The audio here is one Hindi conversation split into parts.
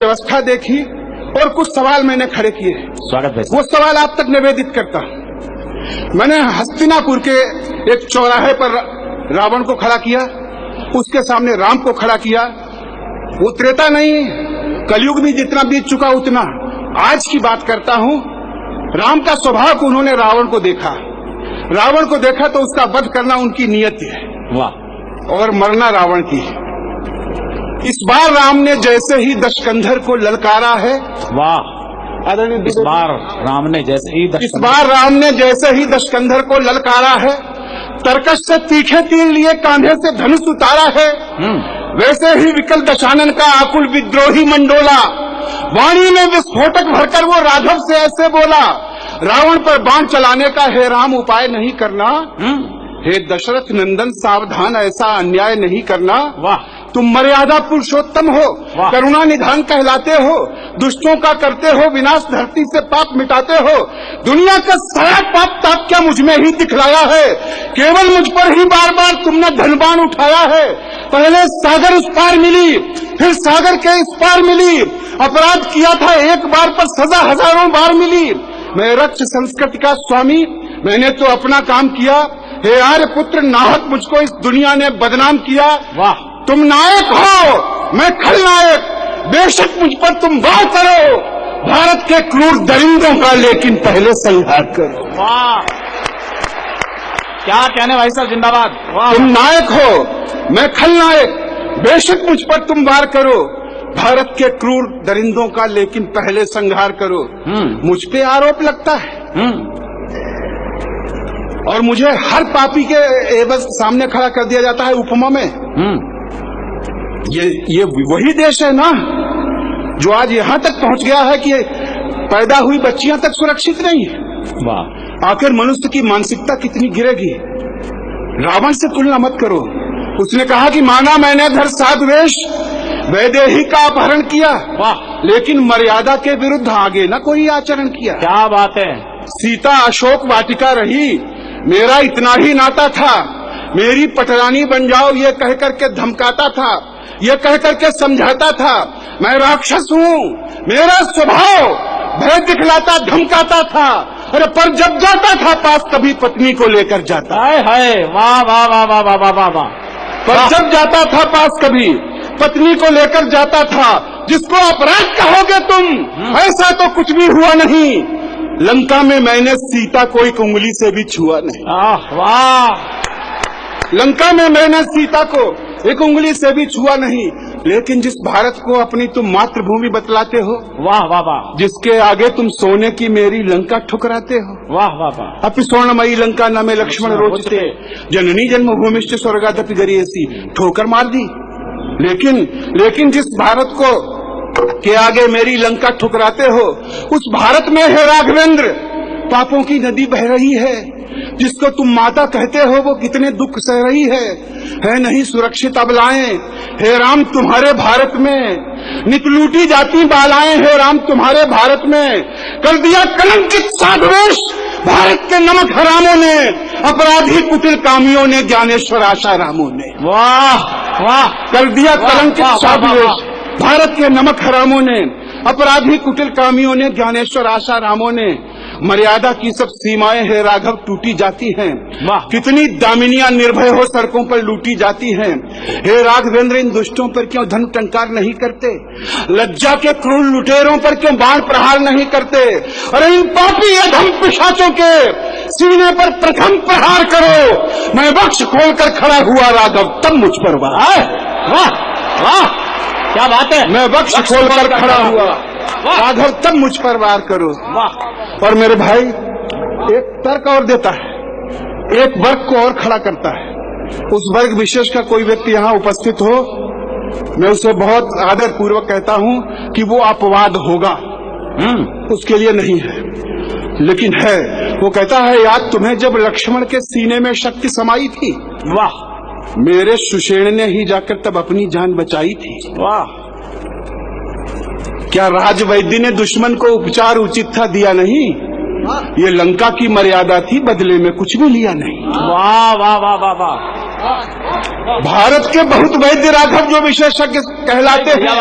व्यवस्था देखी और कुछ सवाल मैंने खड़े किए। स्वागत है। वो सवाल आप तक निवेदित करता हूं। मैंने हस्तिनापुर के एक चौराहे पर रावण को खड़ा किया, उसके सामने राम को खड़ा किया। वो त्रेता नहीं, कलयुग भी जितना बीत चुका उतना। आज की बात करता हूं। राम का स्वभाव उन्होंने रावण को देखा, रावण को देखा तो उसका वध करना उनकी नियत है। वाह। और मरना रावण की। इस बार राम ने जैसे ही दशकंधर को ललकारा है, वाह। इस बार राम ने जैसे ही दशकंधर को ललकारा है, तरकश से तीखे तीर लिए कांधे से धनुष उतारा है, वैसे ही विकल दशानन का आकुल विद्रोही मंडोला वाणी में विस्फोटक भरकर वो राघव से ऐसे बोला, रावण पर बाण चलाने का हे राम उपाय नहीं करना, हे दशरथ नंदन सावधान ऐसा अन्याय नहीं करना। वाह। तुम मर्यादा पुरुषोत्तम हो, करुणा निधान कहलाते हो, दुष्टों का करते हो विनाश, धरती से पाप मिटाते हो। दुनिया का सारा पाप ताप क्या मुझ में ही दिखलाया है, केवल मुझ पर ही बार बार तुमने धनबान उठाया है। पहले सागर उस पार मिली, फिर सागर के इस पार मिली। अपराध किया था एक बार पर सजा हजारों बार मिली। मैं रक्ष संस्कृति का स्वामी, मैंने तो अपना काम किया। हे आर्य पुत्र नाहक मुझको इस दुनिया ने बदनाम किया। वाह। तुम नायक हो, मैं खलनायक, बेशक मुझ पर तुम वार करो, भारत के क्रूर दरिंदों का लेकिन पहले संहार करो। वाह, क्या कहने भाई साहब, जिंदाबाद। वाह। तुम नायक हो, मैं खलनायक, बेशक मुझ पर तुम वार करो, भारत के क्रूर दरिंदों का लेकिन पहले संहार करो। मुझ पे आरोप लगता है और मुझे हर पापी के एवज सामने खड़ा कर दिया जाता है उपमा में। ये वही देश है ना जो आज यहाँ तक पहुँच गया है कि पैदा हुई बच्चियां तक सुरक्षित नहीं है। वाह। आखिर मनुष्य की मानसिकता कितनी गिरेगी। रावण से तुलना मत करो। उसने कहा कि माना मैंने धर साधवेश, वैदेही का अपहरण किया, वाह, लेकिन मर्यादा के विरुद्ध आगे न कोई आचरण किया। क्या बात है। सीता अशोक वाटिका रही, मेरा इतना ही नाता था, मेरी पटरानी बन जाओ ये कह करके धमकाता था, ये कह करके समझाता था। मैं राक्षस हूँ, मेरा स्वभाव भय दिखलाता धमकाता था। अरे पर जब जाता था पास कभी पत्नी को लेकर जाता। हाय वाह वाह वाह वाह वाह वाह वाह। पर जब जाता था पास कभी पत्नी को लेकर जाता था। जिसको अपराध कहोगे तुम, ऐसा तो कुछ भी हुआ नहीं। लंका में मैंने सीता को एक उंगली से भी छुआ नहीं। वाह। लंका में मैंने सीता को एक उंगली से भी छुआ नहीं। लेकिन जिस भारत को अपनी तुम मातृभूमि बतलाते हो, वाह वाह वाह, जिसके आगे तुम सोने की मेरी लंका ठुकराते हो, वाह वाह वाह। अपि स्वर्णमयी लंका न में लक्ष्मण रोचते, जननी जन्मभूमिश्च स्वर्गादपि गरीयसी, ठोकर मार दी। लेकिन जिस भारत को के आगे मेरी लंका ठुकराते हो, उस भारत में है राघवेंद्र पापों की नदी बह रही है। जिसको तुम माता कहते हो वो कितने दुख सह रही है नहीं सुरक्षित अबलाएं। हे राम तुम्हारे भारत में नित लूटी जाती बालाएं, हे राम तुम्हारे भारत में कर दिया कलंकित साधवेश भारत के नमक हरामों ने, अपराधी कुटिल कामियों ने, ज्ञानेश्वर आशा रामों ने। वाह वाह। कर दिया कलंकित साधवेश भारत के नमक हरामों ने, अपराधी कुटिल कामियों ने, ज्ञानेश्वर आशा रामों ने। मर्यादा की सब सीमाएं है राघव टूटी जाती हैं। कितनी दामिनियां निर्भय हो सड़कों पर लूटी जाती हैं। हे राघवेंद्र इन दुष्टों पर क्यों धन टंकार नहीं करते, लज्जा के क्रूर लुटेरों पर क्यों बाण प्रहार नहीं करते। अरे इन पापी अधम पिशाचों के सीने पर प्रथम प्रहार करो। मैं वक्ष खोलकर खड़ा हुआ राघव तब मुझ पर वार। वाह वाह, क्या बात है। मैं वक्ष खोलकर खड़ा हुआ राघव तब मुझ पर वार करो। वाह। और मेरे भाई एक तर्क और देता है, एक वर्ग को और खड़ा करता है। उस वर्ग विशेष का कोई व्यक्ति यहाँ उपस्थित हो, मैं उसे बहुत आदर पूर्वक कहता हूँ कि वो अपवाद होगा, उसके लिए नहीं है, लेकिन है। वो कहता है याद तुम्हें जब लक्ष्मण के सीने में शक्ति समाई थी, वाह, मेरे सुषेण ने ही जाकर तब अपनी जान बचाई थी। वाह। क्या राजवैद्य ने दुश्मन को उपचार उचित था दिया नहीं, ये लंका की मर्यादा थी बदले में कुछ भी लिया नहीं। वाह वाह वाह वाह वाह। भारत के बहुत वैद्य राघव जो विशेषज्ञ कहलाते हैं,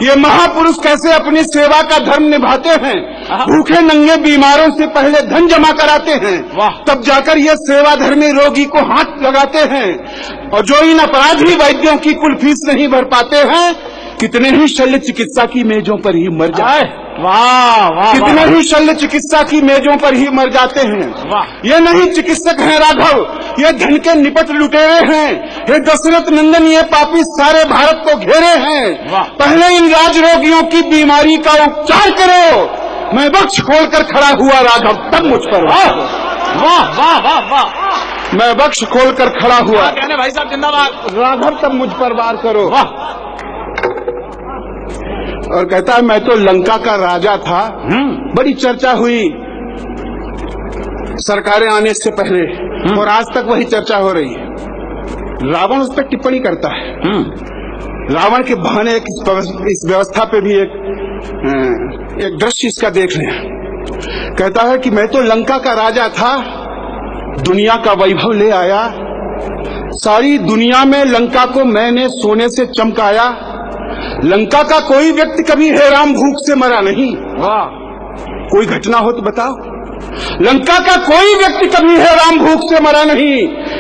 ये महापुरुष कैसे अपनी सेवा का धर्म निभाते हैं। भूखे नंगे बीमारों से पहले धन जमा कराते हैं, तब जाकर ये सेवा धर्मी रोगी को हाथ लगाते हैं। और जो इन अपराधी वैद्यों की कुल फीस नहीं भर पाते हैं, कितने ही शल्य चिकित्सा की मेजों पर ही मर जाते हैं। वाह वाह, कितने ही शल्य चिकित्सा की मेजों पर ही मर जाते हैं। ये नहीं चिकित्सक हैं राघव, ये धन के निपट लुटेरे हैं। ये दशरथ नंदन, ये पापी सारे भारत को घेरे हैं। पहले इन राजरोगियों की बीमारी का उपचार करो। मैं बख्श खोलकर खड़ा हुआ राघव, तब मुझ पर वाह वाह वाह वाह, मैं बख्श खोलकर खड़ा हुआ। कहने भाई साहब जिंदाबाद। राघव, तब मुझ पर वार करो। और कहता है मैं तो लंका का राजा था। बड़ी चर्चा हुई सरकारें आने से पहले, और आज तक वही चर्चा हो रही है। रावण उस पर टिप्पणी करता है। रावण के बहाने इस व्यवस्था पे भी एक दृश्य इसका देख लें। कहता है कि मैं तो लंका का राजा था, दुनिया का वैभव ले आया, सारी दुनिया में लंका को मैंने सोने से चमकाया। लंका का कोई व्यक्ति कभी हे राम भूख से मरा नहीं। वाह, कोई घटना हो तो बताओ। लंका का कोई व्यक्ति कभी हे राम भूख से मरा नहीं।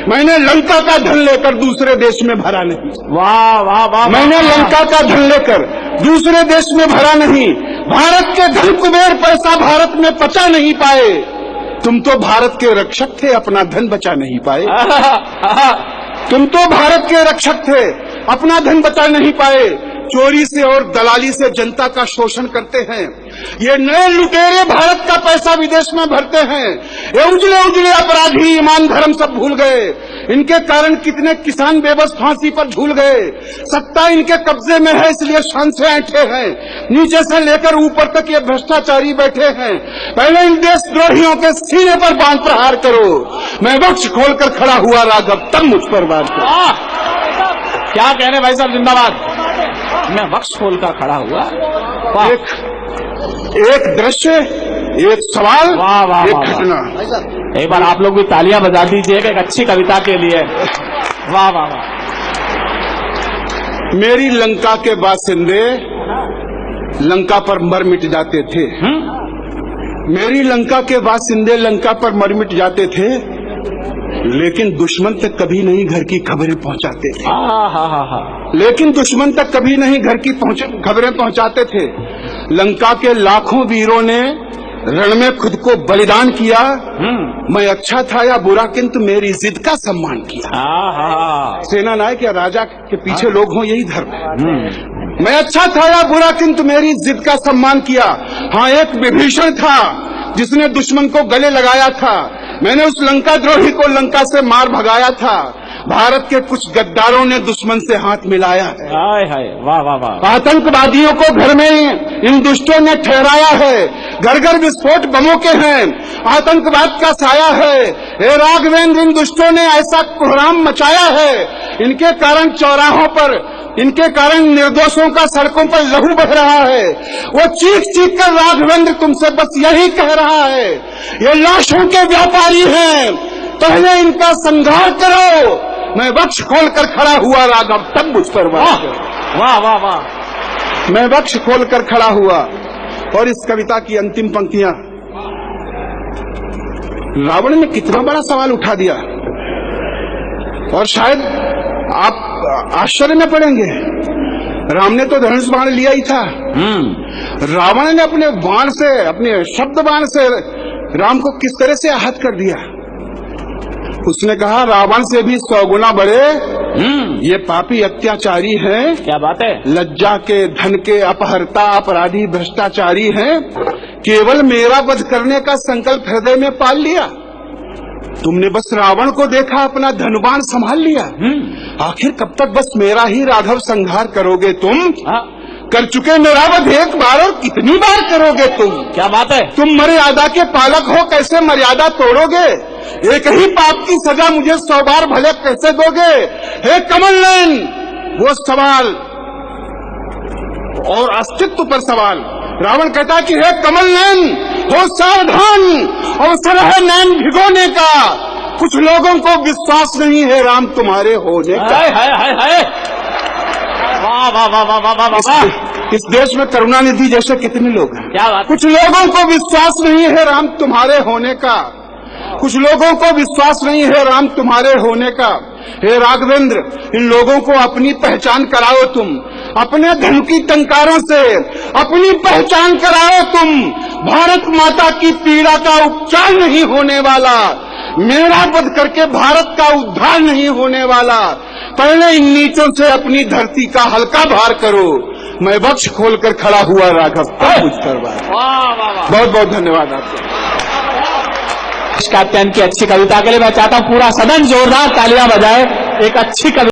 मैंने लंका का धन लेकर दूसरे देश में भरा नहीं। वाह वाह वाह, मैंने लंका का धन लेकर दूसरे देश में भरा नहीं। भारत के धन कुबेर पैसा भारत में पचा नहीं पाए। तुम तो भारत के रक्षक थे, अपना धन बचा नहीं पाए। तुम तो भारत के रक्षक थे, अपना धन बचा नहीं पाए। चोरी से और दलाली से जनता का शोषण करते हैं। ये नए लुटेरे भारत का पैसा विदेश में भरते हैं। ये उजले उजले अपराधी ईमान धर्म सब भूल गए। इनके कारण कितने किसान बेबस फांसी पर झूल गए। सत्ता इनके कब्जे में है, इसलिए शान से ऐंठे हैं। नीचे से लेकर ऊपर तक ये भ्रष्टाचारी बैठे हैं। पहले इन देशद्रोहियों के सीने पर बांध प्रहार करो। मैं बख्श खोलकर खड़ा हुआ राघव, तब मुझ पर वार करो। क्या कह रहे भाई साहब जिंदाबाद। मैं बख्श खोलकर खड़ा हुआ। एक दृश्य, एक सवाल, वाह वाह, एक घटना। एक बार आप लोग भी तालियां बजा दीजिए एक अच्छी कविता के लिए। वाह वाह वाह। मेरी लंका के बासिंदे लंका पर मर मिट जाते थे। मेरी लंका के बासिंदे लंका पर मर मिट जाते थे, लेकिन दुश्मन तक कभी नहीं घर की खबरें पहुंचाते थे। लेकिन दुश्मन तक कभी नहीं घर की खबरें पहुंचाते थे। लंका के लाखों वीरों ने रण में खुद को बलिदान किया। मैं अच्छा था या बुरा, किंतु मेरी जिद का सम्मान किया। सेना नायक या राजा के पीछे लोग हों, यही धर्म है। मैं अच्छा था या बुरा, किंतु मेरी जिद का सम्मान किया। हाँ, एक विभीषण था जिसने दुश्मन को गले लगाया था। मैंने उस लंका द्रोही को लंका से मार भगाया था। भारत के कुछ गद्दारों ने दुश्मन से हाथ मिलाया है। हाय हाय, वाह वाह वाह। आतंकवादियों को घर में इन दुष्टों ने ठहराया है। घर घर विस्फोट बमों के हैं, आतंकवाद का साया है। हे राघवेंद्र, इन दुष्टों ने ऐसा कोहराम मचाया है। इनके कारण चौराहों पर, इनके कारण निर्दोषों का सड़कों पर लहू बह रहा है। वो चीख चीख कर राघवेंद्र तुमसे बस यही कह रहा है, ये लाशों के व्यापारी हैं, पहले इनका संहार करो। मैं बख्श खोलकर खड़ा हुआ राघव, तब मुझ पर वार करो। वाह वाह वाह। मैं बख्श खोलकर खड़ा हुआ। और इस कविता की अंतिम पंक्तियां, रावण ने कितना बड़ा सवाल उठा दिया। और शायद आप आश्चर्य में पड़ेंगे, राम ने तो धनुष बाण लिया ही था। रावण ने अपने बाण से, अपने शब्द बाण से राम को किस तरह से आहत कर दिया। उसने कहा, रावण से भी 100 गुना बड़े ये पापी अत्याचारी हैं। क्या बात है। लज्जा के, धन के अपहर्ता, अपराधी, भ्रष्टाचारी हैं। केवल मेरा वध करने का संकल्प हृदय में पाल लिया। तुमने बस रावण को देखा, अपना धनुबाण संभाल लिया। आखिर कब तक बस मेरा ही राघव संहार करोगे तुम? कर चुके मेरा वध एक बार, और कितनी बार करोगे तुम? क्या बात है। तुम मर्यादा के पालक हो, कैसे मर्यादा तोड़ोगे? एक ही पाप की सजा मुझे 100 बार भले कैसे दोगे? हे कमल नयन, वो सवाल और अस्तित्व पर सवाल। रावण कहता है कि हे कमल नयन, हो सावधान, अवसर है नैन भिगोने का। कुछ लोगों को विश्वास नहीं है राम तुम्हारे होने का। हाय हाय हाय हाय, वाह वाह वाह वाह वाह वाह वाह। इस देश में करुणानिधि जैसे कितने लोग हैं। क्या बात। कुछ लोगों को विश्वास नहीं है राम तुम्हारे होने का, कुछ लोगों को विश्वास नहीं है राम तुम्हारे होने का। हे राघवेंद्र, इन लोगों को अपनी पहचान कराओ तुम, अपने धन की टंकारों से अपनी पहचान कराओ तुम। भारत माता की पीड़ा का उपचार नहीं होने वाला, मेरा वध करके भारत का उद्धार नहीं होने वाला। पहले इन नीचों से अपनी धरती का हल्का भार करो। मैं वक्ष खोलकर खड़ा हुआ राघव, तब कुछ करवा। बहुत बहुत धन्यवाद आपको। कैप्टन की अच्छी कविता के लिए मैं चाहता हूं पूरा सदन जोरदार तालियां बजाए। एक अच्छी कविता